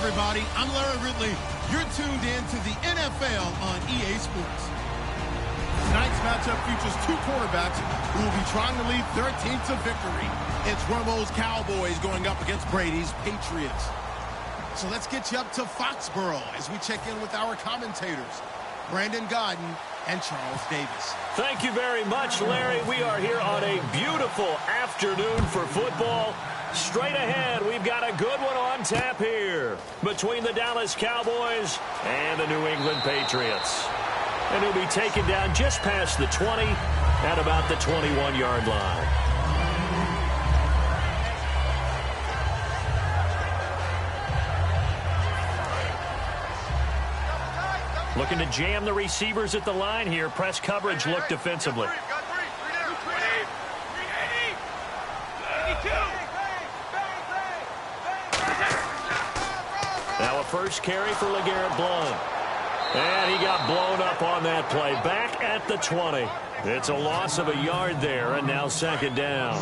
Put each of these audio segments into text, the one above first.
everybody. I'm Larry Ridley. You're tuned in to the NFL on EA Sports. Tonight's matchup features two quarterbacks who will be trying to lead their team to victory. It's Romo's Cowboys going up against Brady's Patriots. So let's get you up to Foxborough as we check in with our commentators, Brandon Godden and Charles Davis. Thank you very much, Larry. We are here on a beautiful afternoon for football. Straight ahead, we've got a good one on tap here between the Dallas Cowboys and the New England Patriots. And he'll be taken down just past the 20 at about the 21-yard line. Looking to jam the receivers at the line here. Press coverage look defensively. Now a first carry for LeGarrette Blount. And he got blown up on that play. Back at the 20. It's a loss of a yard there, and now second down.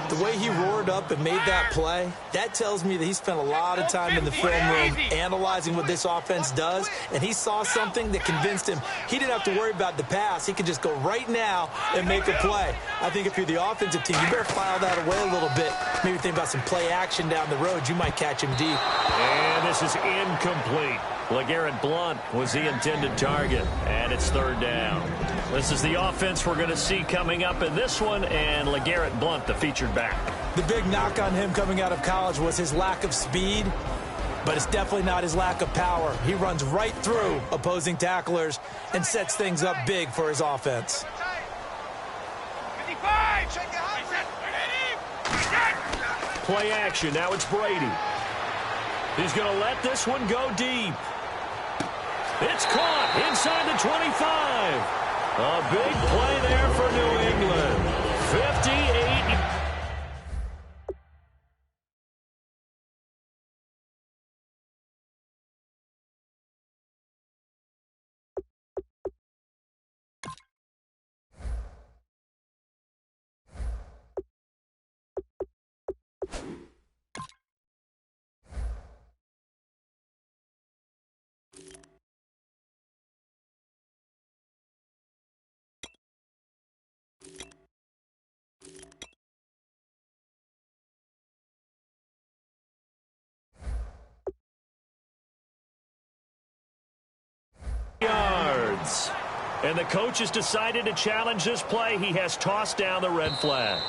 The way he roared up and made that play, that tells me that he spent a lot of time in the film room analyzing what this offense does, and he saw something that convinced him he didn't have to worry about the pass. He could just go right now and make a play. I think if you're the offensive team, you better file that away a little bit. Maybe think about some play action down the road. You might catch him deep. And this is incomplete. LeGarrette Blount was the intended target, and it's third down. This is the offense we're going to see coming up in this one, and LeGarrette Blount, the featured back. The big knock on him coming out of college was his lack of speed, but it's definitely not his lack of power. He runs right through opposing tacklers and sets things up big for his offense. Play action. Now it's Brady. He's going to let this one go deep. It's caught inside the 25. A big play there for New England. 58. Yards. And the coach has decided to challenge this play. He has tossed down the red flag.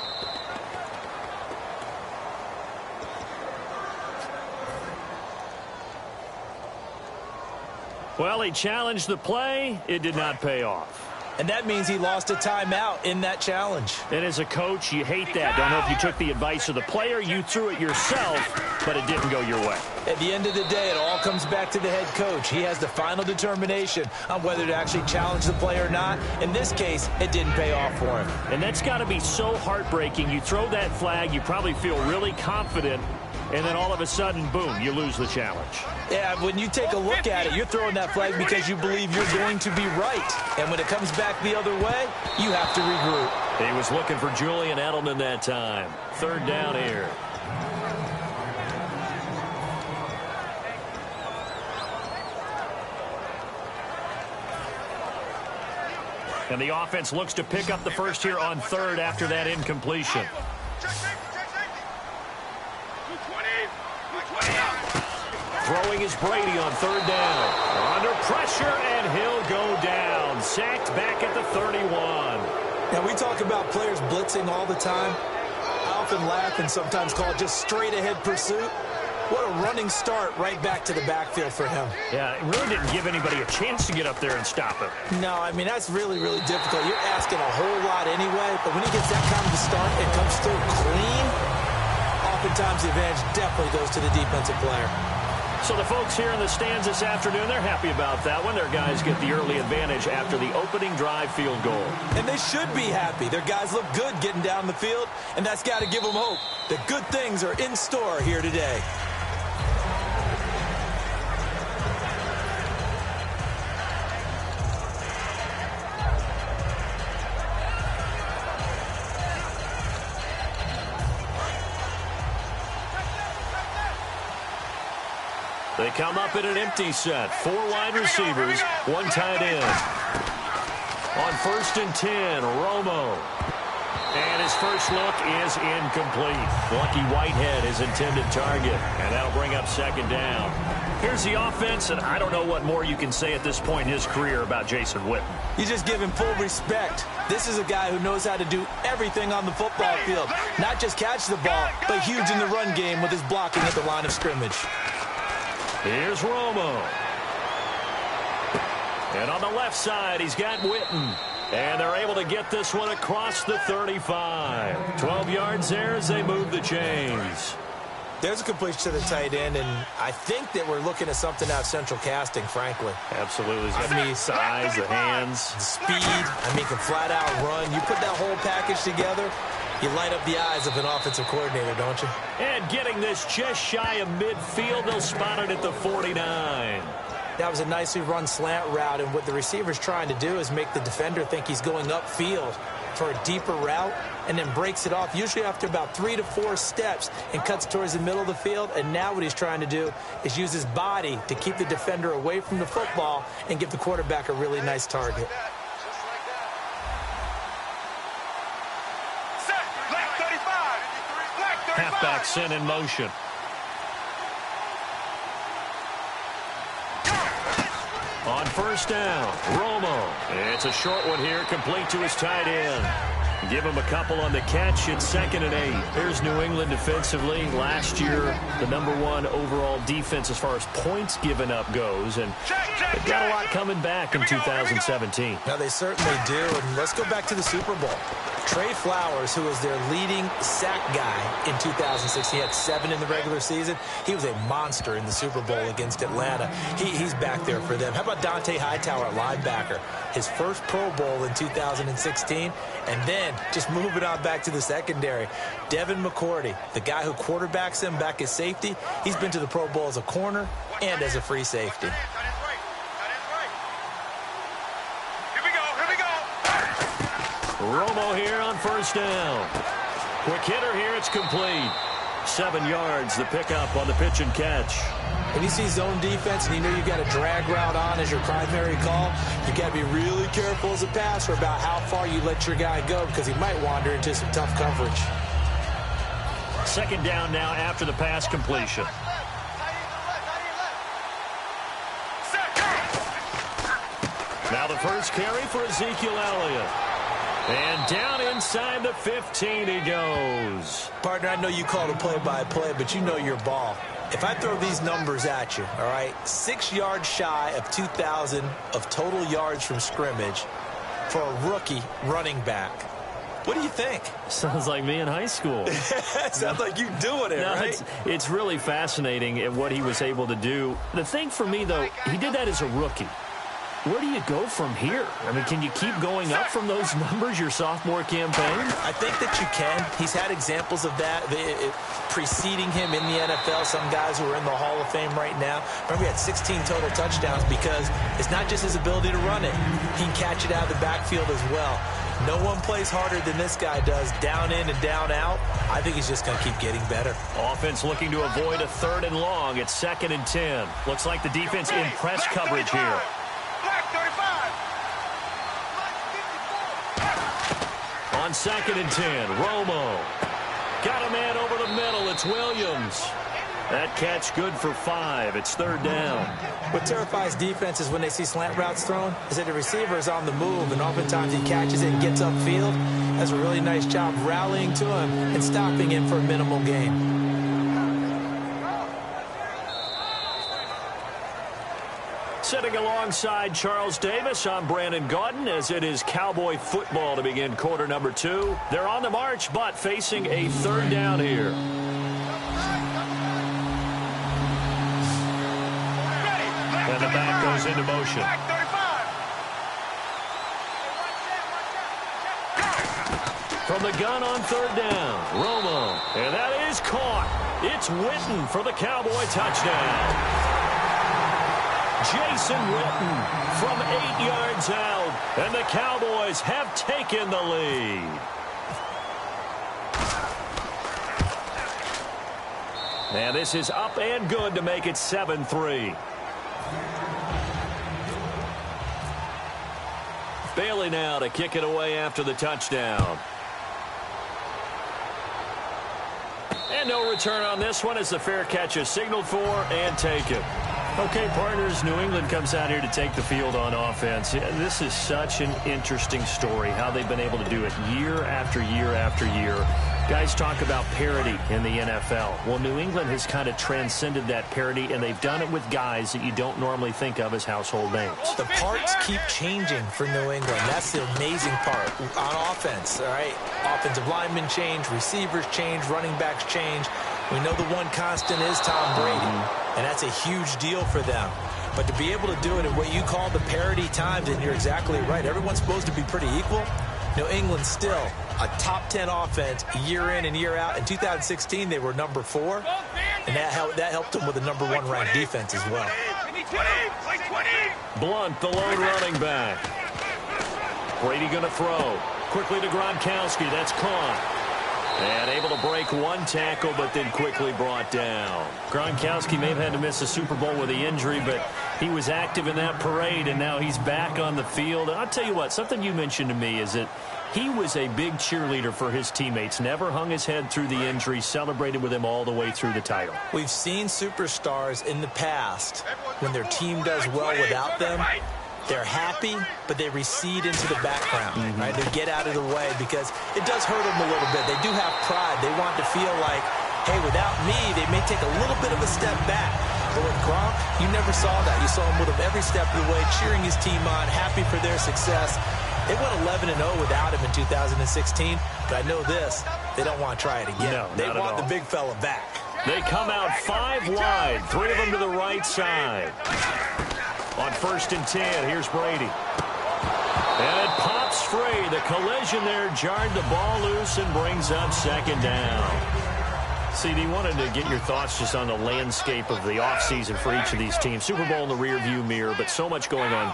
Well, he challenged the play. It did not pay off. And that means he lost a timeout in that challenge. And as a coach, you hate that. Don't know if you took the advice of the player, you threw it yourself, but it didn't go your way. At the end of the day, it all comes back to the head coach. He has the final determination on whether to actually challenge the play or not. In this case, it didn't pay off for him. And that's got to be so heartbreaking. You throw that flag, you probably feel really confident, and then all of a sudden, boom, you lose the challenge. Yeah, when you take a look at it, you're throwing that flag because you believe you're going to be right. And when it comes back the other way, you have to regroup. He was looking for Julian Edelman that time. Third down here. And the offense looks to pick up the first here on third after that incompletion. Throwing is Brady on third down. Under pressure, and he'll go down. Sacked back at the 31. Now, we talk about players blitzing all the time. I often laugh and sometimes call it just straight-ahead pursuit. What a running start right back to the backfield for him. Yeah, it really didn't give anybody a chance to get up there and stop him. No, I mean, that's really, really difficult. You're asking a whole lot anyway, but when he gets that kind of a start and comes through clean, oftentimes the advantage definitely goes to the defensive player. So the folks here in the stands this afternoon, they're happy about that one. Their guys get the early advantage after the opening drive field goal. And they should be happy. Their guys look good getting down the field, and that's got to give them hope that good things are in store here today. They come up in an empty set. 4 wide receivers, 1 tight end. On 1st and 10, Romo. And his first look is incomplete. Lucky Whitehead, his intended target. And that'll bring up 2nd down. Here's the offense, and I don't know what more you can say at this point in his career about Jason Witten. You just give him full respect. This is a guy who knows how to do everything on the football field. Not just catch the ball, but huge in the run game with his blocking at the line of scrimmage. Here's Romo. And on the left side, he's got Witten. And they're able to get this one across the 35. 12 yards there as they move the chains. There's a completion to the tight end, and I think that we're looking at something out of central casting, frankly. Absolutely. He's got the size, the hands. The speed. He can flat out run. You put that whole package together, you light up the eyes of an offensive coordinator, don't you? And getting this just shy of midfield, they'll spot it at the 49. That was a nicely run slant route, and what the receiver's trying to do is make the defender think he's going upfield for a deeper route, and then breaks it off, usually after about 3 to 4 steps, and cuts towards the middle of the field. And now what he's trying to do is use his body to keep the defender away from the football and give the quarterback a really nice target. Halfback sent in motion. On 1st down, Romo. It's a short one here, complete to his tight end. Give him a couple on the catch. It's 2nd and 8. Here's New England defensively. Last year, the #1 overall defense as far as points given up goes. And they've got a lot coming back in 2017. Now, they certainly do. And let's go back to the Super Bowl. Trey Flowers, who was their leading sack guy in 2006, he had 7 in the regular season. He was a monster in the Super Bowl against Atlanta. He's back there for them. How about Dante Hightower, linebacker? His first Pro Bowl in 2016. And then just moving on back to the secondary, Devin McCourty, the guy who quarterbacks him back as safety, he's been to the Pro Bowl as a corner and as a free safety. Romo here on 1st down. Quick hitter here, it's complete. 7 yards, the pickup on the pitch and catch. When you see zone defense and you know you've got a drag route on as your primary call, you've got to be really careful as a passer about how far you let your guy go, because he might wander into some tough coverage. 2nd down now after the pass completion. Now the first carry for Ezekiel Elliott. And down inside the 15 he goes. Partner, I know you call the play-by-play, but you know your ball. If I throw these numbers at you, all right, 6 yards shy of 2,000 of total yards from scrimmage for a rookie running back. What do you think? Sounds like me in high school. Sounds like you doing it, right? It's really fascinating at what he was able to do. The thing for me, though, he did that as a rookie. Where do you go from here? I mean, can you keep going up from those numbers your sophomore campaign? I think that you can. He's had examples of that preceding him in the NFL. Some guys who are in the Hall of Fame right now. Remember, he had 16 total touchdowns because it's not just his ability to run it. He can catch it out of the backfield as well. No one plays harder than this guy does, down in and down out. I think he's just going to keep getting better. Offense looking to avoid a 3rd and long. It's 2nd and 10. Looks like the defense in press coverage here. On 2nd and 10, Romo. Got a man over the middle. It's Williams. That catch good for 5. It's 3rd down. What terrifies defenses when they see slant routes thrown is that the receiver is on the move, and oftentimes he catches it and gets upfield. Does a really nice job rallying to him and stopping him for a minimal gain. Sitting alongside Charles Davis, I'm Brandon Gaudin, as it is Cowboy football to begin quarter number 2. They're on the march, but facing a 3rd down here. And the back goes into motion. From the gun on 3rd down, Romo. And that is caught. It's Witten for the Cowboy touchdown. Jason Witten from 8 yards out, and the Cowboys have taken the lead. And this is up and good to make it 7-3. Bailey now to kick it away after the touchdown. And no return on this one as the fair catch is signaled for and taken. Okay, partners, New England comes out here to take the field on offense. This is such an interesting story, how they've been able to do it year after year after year. Guys talk about parity in the NFL. Well, New England has kind of transcended that parity, and they've done it with guys that you don't normally think of as household names. The parts keep changing for New England. That's the amazing part on offense, all right? Offensive linemen change, receivers change, running backs change. We know the one constant is Tom Brady, and that's a huge deal for them. But to be able to do it at what you call the parity times, and you're exactly right, everyone's supposed to be pretty equal. New England still a top 10 offense year in and year out. In 2016, they were number 4, and that helped them with a number 1 ranked defense as well. Blunt, the lone running back. Brady going to throw. Quickly to Gronkowski. That's caught. And able to break one tackle, but then quickly brought down. Gronkowski may have had to miss the Super Bowl with the injury, but he was active in that parade, and now he's back on the field. And I'll tell you what, something you mentioned to me is that he was a big cheerleader for his teammates, never hung his head through the injury, celebrated with him all the way through the title. We've seen superstars in the past, when their team does well without them, they're happy, but they recede into the background, right? They get out of the way because it does hurt them a little bit. They do have pride. They want to feel like, hey, without me, they may take a little bit of a step back. But with Gronk, you never saw that. You saw him with him every step of the way, cheering his team on, happy for their success. They went 11-0 without him in 2016, but I know this, they don't want to try it again. No, they want the big fella back. They come out 5 wide, 3 of them to the right side. On 1st and 10, here's Brady. And it pops free. The collision there jarred the ball loose and brings up 2nd down. CD, wanted to get your thoughts just on the landscape of the offseason for each of these teams. Super Bowl in the rearview mirror, but so much going on.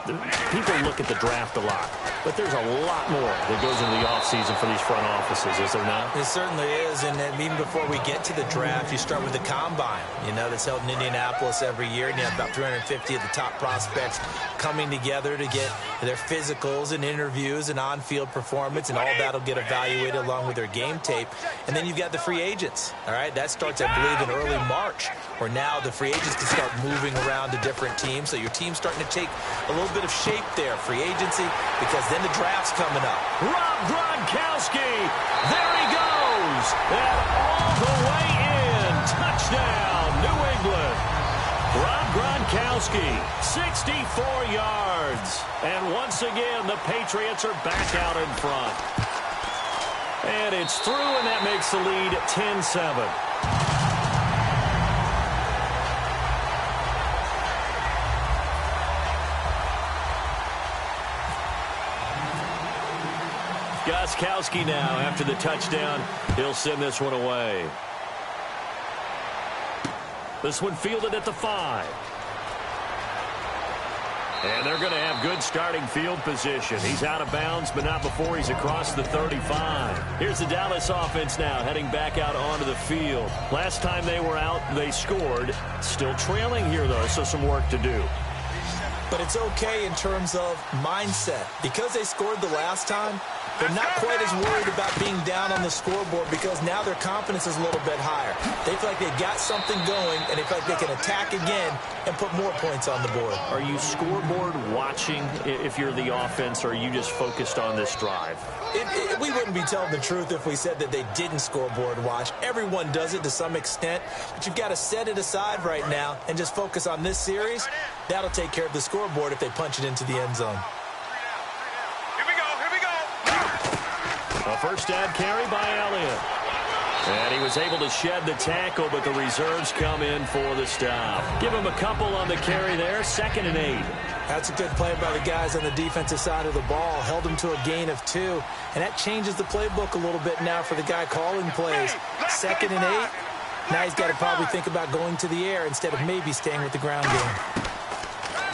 People look at the draft a lot, but there's a lot more that goes into the offseason for these front offices, is there not? It certainly is, and then even before we get to the draft, you start with the combine, that's held in Indianapolis every year, and you have about 350 of the top prospects coming together to get their physicals and interviews and on-field performance, and all that will get evaluated along with their game tape. And then you've got the free agents, all right? That starts, I believe, in early March, where now the free agents can start moving around to different teams. So your team's starting to take a little bit of shape there, free agency, because then the draft's coming up. Rob Gronkowski, there he goes, and all the way in. Touchdown, New England. Rob Gronkowski, 64 yards. And once again, the Patriots are back out in front. And it's through, and that makes the lead 10-7. Gronkowski now, after the touchdown, he'll send this one away. This one fielded at the 5. And they're going to have good starting field position. He's out of bounds, but not before he's across the 35. Here's the Dallas offense now, heading back out onto the field. Last time they were out, they scored. Still trailing here, though, so some work to do. But it's okay in terms of mindset. Because they scored the last time, they're not quite as worried about being down on the scoreboard because now their confidence is a little bit higher. They feel like they've got something going, and they feel like they can attack again and put more points on the board. Are you scoreboard watching if you're the offense, or are you just focused on this drive? We wouldn't be telling the truth if we said that they didn't scoreboard watch. Everyone does it to some extent, but you've got to set it aside right now and just focus on this series. That'll take care of the scoreboard if they punch it into the end zone. A first down carry by Elliott. And he was able to shed the tackle, but the reserves come in for the stop. Give him a couple on the carry there, 2nd and 8. That's a good play by the guys on the defensive side of the ball. Held him to a gain of 2. And that changes the playbook a little bit now for the guy calling plays. 2nd and 8. Now he's got to probably think about going to the air instead of maybe staying with the ground game.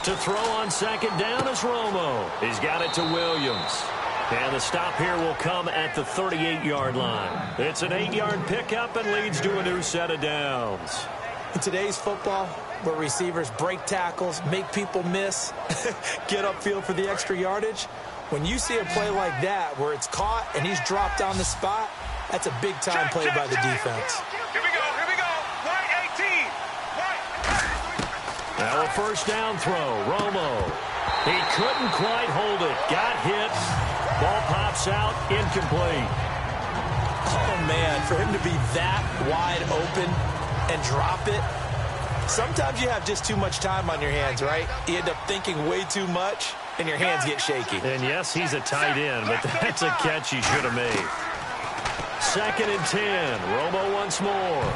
To throw on 2nd down is Romo. He's got it to Williams. And the stop here will come at the 38-yard line. It's an 8-yard pickup and leads to a new set of downs. In today's football, where receivers break tackles, make people miss, get upfield for the extra yardage, when you see a play like that where it's caught and he's dropped on the spot, that's a big-time play by the defense. Here we go. Right 18. Right. Now a first down throw. Romo. He couldn't quite hold it. Got hit. Ball pops out. Incomplete. Oh, man, for him to be that wide open and drop it. Sometimes you have just too much time on your hands, right? You end up thinking way too much, and your hands get shaky. And yes, he's a tight end, but that's a catch he should have made. 2nd and 10. Romo once more.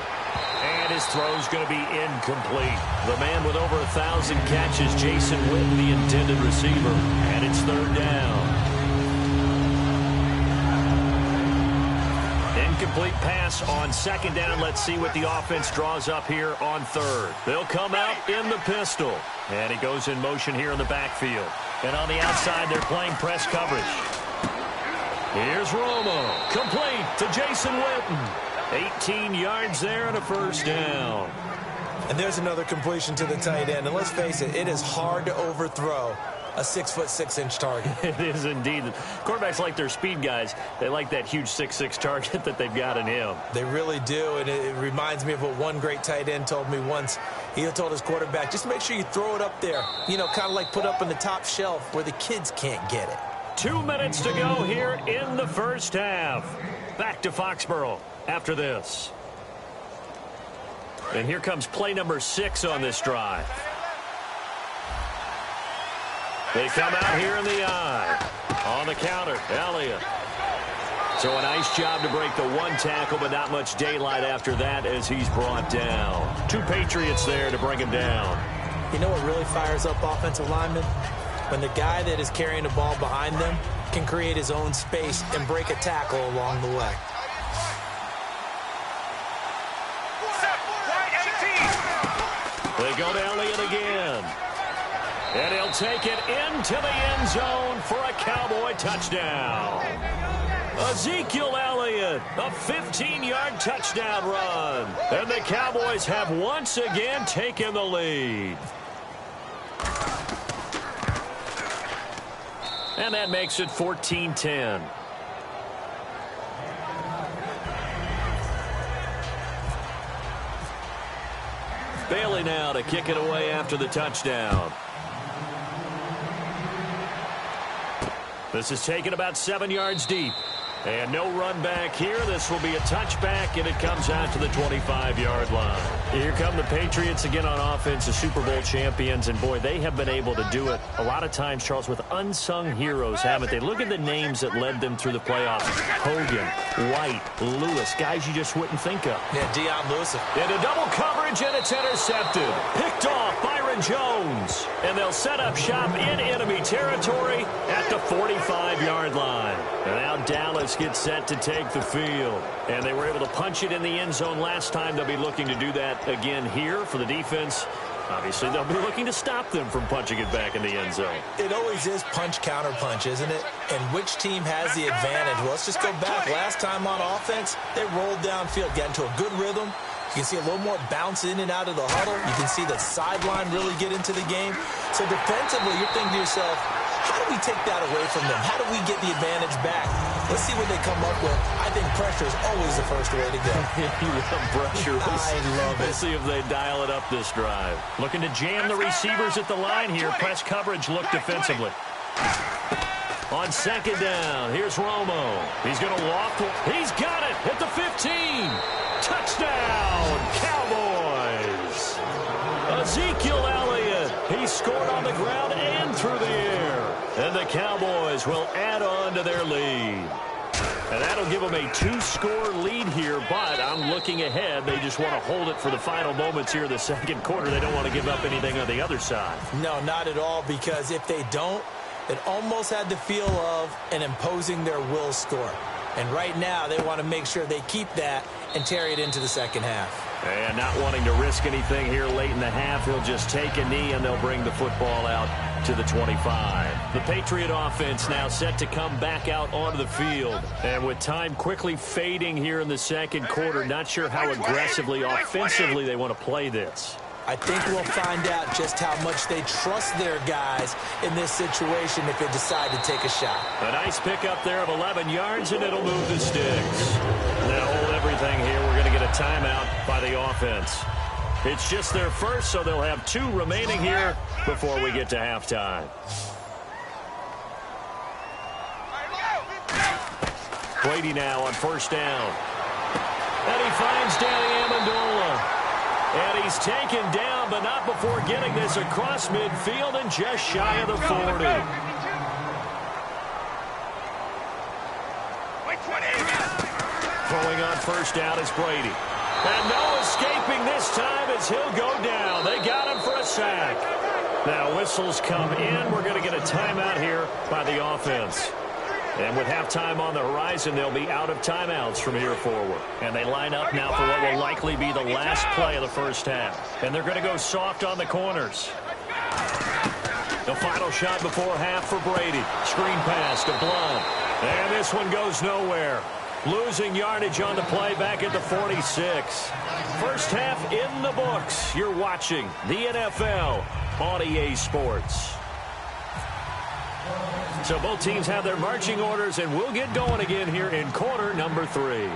And his throw's going to be incomplete. The man with over 1,000 catches, Jason Witten, the intended receiver. And it's 3rd down. Incomplete pass on 2nd down. Let's see what the offense draws up here on 3rd. They'll come out in the pistol. And he goes in motion here in the backfield. And on the outside, they're playing press coverage. Here's Romo. Complete to Jason Witten. 18 yards there and a first down. And there's another completion to the tight end. And let's face it, it is hard to overthrow a 6'6" target. It is indeed. Quarterbacks like their speed guys. They like that huge 6'6" target that they've got in him. They really do, and it reminds me of what one great tight end told me once. He told his quarterback, just make sure you throw it up there. You know, kind of like put up on the top shelf where the kids can't get it. 2 minutes to go here in the first half. Back to Foxborough after this. And here comes play number 6 on this drive. They come out here in the eye. On the counter, Elliott. So a nice job to break the 1 tackle, but not much daylight after that as he's brought down. 2 Patriots there to bring him down. You know what really fires up offensive linemen? When the guy that is carrying the ball behind them can create his own space and break a tackle along the way. They go to Elliott again. And he'll take it into the end zone for a Cowboy touchdown. Ezekiel Elliott, a 15-yard touchdown run. And the Cowboys have once again taken the lead. And that makes it 14-10. Bailey now to kick it away after the touchdown. This is taken about 7 yards deep. And no run back here. This will be a touchback, and it comes out to the 25-yard line. Here come the Patriots again on offense, the Super Bowl champions. And, boy, they have been able to do it a lot of times, Charles, with unsung heroes, haven't they? Look at the names that led them through the playoffs. Hogan, White, Lewis, guys you just wouldn't think of. Yeah, Deion Lewis. Into double coverage, and it's intercepted. Picked off Byron Jones. And they'll set up shop in enemy territory at the 45-yard line. And now Dallas gets set to take the field. And they were able to punch it in the end zone last time. They'll be looking to do that again here for the defense. Obviously, they'll be looking to stop them from punching it back in the end zone. It always is punch-counter-punch, isn't it? And which team has the advantage? Well, let's just go back. Last time on offense, they rolled downfield, got into a good rhythm. You can see a little more bounce in and out of the huddle. You can see the sideline really get into the game. So defensively, you're thinking to yourself, how do we take that away from them? How do we get the advantage back? Let's see what they come up with. I think pressure is always the first way to go. You love pressure. I love it. Let's see if they dial it up this drive. Looking to jam the receivers at the line here. Press coverage look defensively. On 2nd down, here's Romo. He's going to walk. He's got it at the 15. Touchdown, Cowboys. Ezekiel Elliott. He scored on the ground and through the air. And the Cowboys will add on to their lead. And that'll give them a 2-score lead here, but I'm looking ahead. They just want to hold it for the final moments here in the second quarter. They don't want to give up anything on the other side. No, not at all, because if they don't, it almost had the feel of an imposing their will score. And right now, they want to make sure they keep that and carry it into the second half. And not wanting to risk anything here late in the half, he'll just take a knee and they'll bring the football out to the 25. The Patriot offense now set to come back out onto the field. And with time quickly fading here in the second quarter, not sure how aggressively, offensively they want to play this. I think we'll find out just how much they trust their guys in this situation if they decide to take a shot. A nice pickup there of 11 yards, and it'll move the sticks. Now hold everything here. We're going to get a timeout by the offense. It's just their first, so they'll have 2 remaining here before we get to halftime. Brady now on first down. And he finds Danny Amendola. And he's taken down, but not before getting this across midfield and just shy of the 40. Throwing on first down is Brady. And no escaping this time as he'll go down. They got him for a sack. Now whistles come in. We're going to get a timeout here by the offense. And with halftime on the horizon, they'll be out of timeouts from here forward. And they line up now for what will likely be the last play of the first half. And they're going to go soft on the corners. The final shot before half for Brady. Screen pass to Blount. And this one goes nowhere. Losing yardage on the play back at the 46. First half in the books. You're watching the NFL on EA Sports. So both teams have their marching orders, and we'll get going again here in quarter number 3.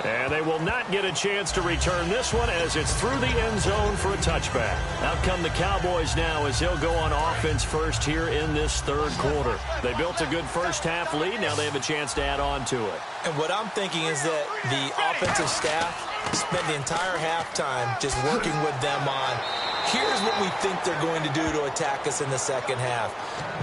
And they will not get a chance to return this one as it's through the end zone for a touchback. Out come the Cowboys now as they'll go on offense first here in this third quarter. They built a good first half lead. Now they have a chance to add on to it. And what I'm thinking is that the offensive staff spent the entire halftime just working with them on, here's what we think they're going to do to attack us in the second half.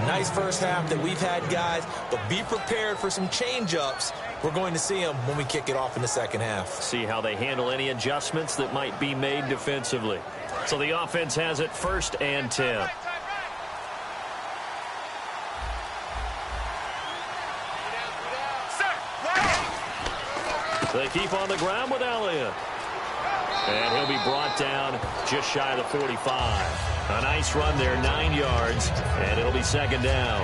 Nice first half that we've had, guys, but be prepared for some change-ups. We're going to see them when we kick it off in the second half. See how they handle any adjustments that might be made defensively. So the offense has it 1st and 10. They keep on the ground with Elliott. And he'll be brought down just shy of the 45. A nice run there, 9 yards, and it'll be second down.